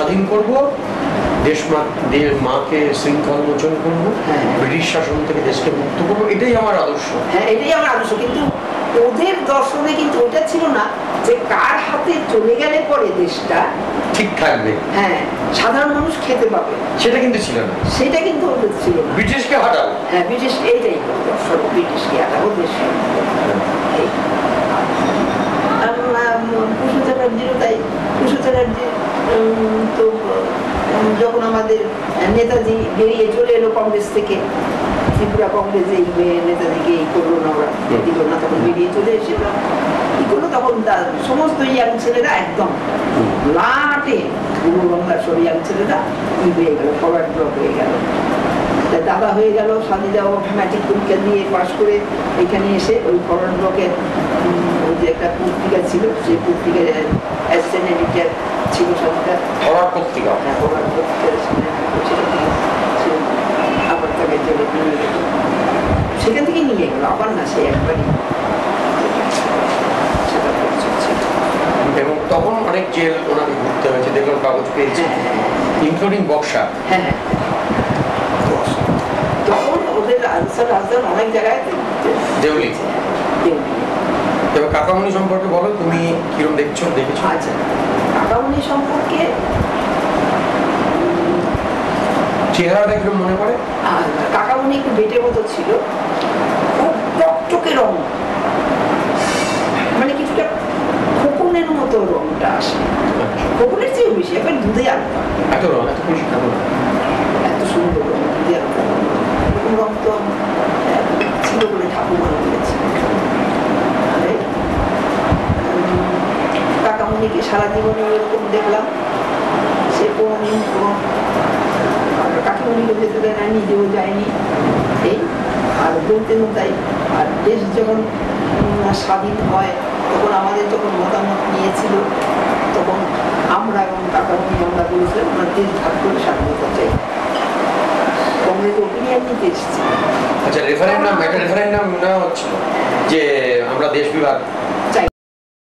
স্বাধীন করব, মাকে শৃঙ্খল মোচন করবো, ব্রিটিশ শাসন থেকে দেশকে মুক্ত করবো, এটাই আমার আদর্শ। হ্যাঁ, এটাই আমার আদর্শ। কিন্তু ওদের দর্শনে কিন্তু ওটা ছিল না যে কার হাতে চলে গেলে পরে দেশটা ঠিক থাকবে, হ্যাঁ সাধারণ মানুষ খেতে পাবে, সেটা কিন্তু ছিল না। সেটা কিন্তু ওদের ছিল না। ব্রিটিশকে হাঁটাবো, হ্যাঁ ব্রিটিশ, এইটাই দর্শন, ব্রিটিশকে হাঁটাবো দেশ। কুশল চ্যাটার্জিরও তাই। কুশল চ্যাটার্জি তো যখন আমাদের নেতাজি বেরিয়ে চলে এলো কংগ্রেস থেকে, ত্রিপুরা কংগ্রেস এই নেতাজিকে এই করলো না, ওরা দিল না, তখন বেরিয়ে চলে এসেছিল কি করলো, তখন তার সমস্ত ইয়াং ছেলেরা একদম লাটে পূর্ব বাংলার সব ইয়াং ছেলেরা কি হয়ে গেল, ফরওয়ার্ড ব্লক হয়ে গেল। দাদা হয়ে গেল, স্বাধীনতা ম্যাট্রিক পরীক্ষা দিয়ে পাশ করে এখানে এসে ওই ফরওয়ার্ড ব্লকের ওই যে একটা পত্রিকা ছিল, সেই পত্রিকার অ্যাসিস্ট্যান্ট এডিটর ছিল স্বাধীনতা ফরওয়ার্ড পত্রিকা। হ্যাঁ, ফরওয়ার্ড পত্রিকার আবার তাকে জেলে নিয়ে গেল, সেখান থেকে নিয়ে গেল, আবার না সে একবারই সেটা চলছে। এবং তখন অনেক জেল ওনাকে ঘুরতে হয়েছে, দেখলাম কাগজ পেয়েছে, ইনক্লুডিং বক্সা। হ্যাঁ হ্যাঁ, তখন ওদের রাজধানী অনেক জায়গায় দেউলি। এবার কাকামণি সম্পর্কে বলো, তুমি কিরকম দেখছো? আচ্ছা, কাকামণি সম্পর্কে চেহারাটা কিরকম মনে পড়ে? কাকামণি একটু বেটে মতো ছিল, খুব টকটকে রং, মানে কিছুটা খোকনের মতো রংটা আসে, খোকনের চেয়েও বেশি, একবার দুধে আলতা। এত রং, এত বেশি কেমন? এত সুন্দর রং, দুধে আলতা এরকম রং তো ছিল বলে ঠাকুমা বলেছে। কাকামণিকে সারা জীবনে এরকম দেখলাম, সে কোনোদিন কোনো কাকিমণিকে যেতে দেয় না, নিজেও যায়নি, এই আর বলতেনও তাই। আর দেশ যখন স্বাধীন হয় তখন আমাদের যখন মতামত নিয়েছিল, তখন আমরা এবং কাকামণি আমরা বলেছিলাম আমরা দেশ ভাগ করে স্বাধীনতা চাই, কংগ্রেস ওপিনিয়ন নিতে এসেছি। আচ্ছা, রেফারেন্ডাম নেওয়া হচ্ছিল যে আমরা দেশ বিভাগ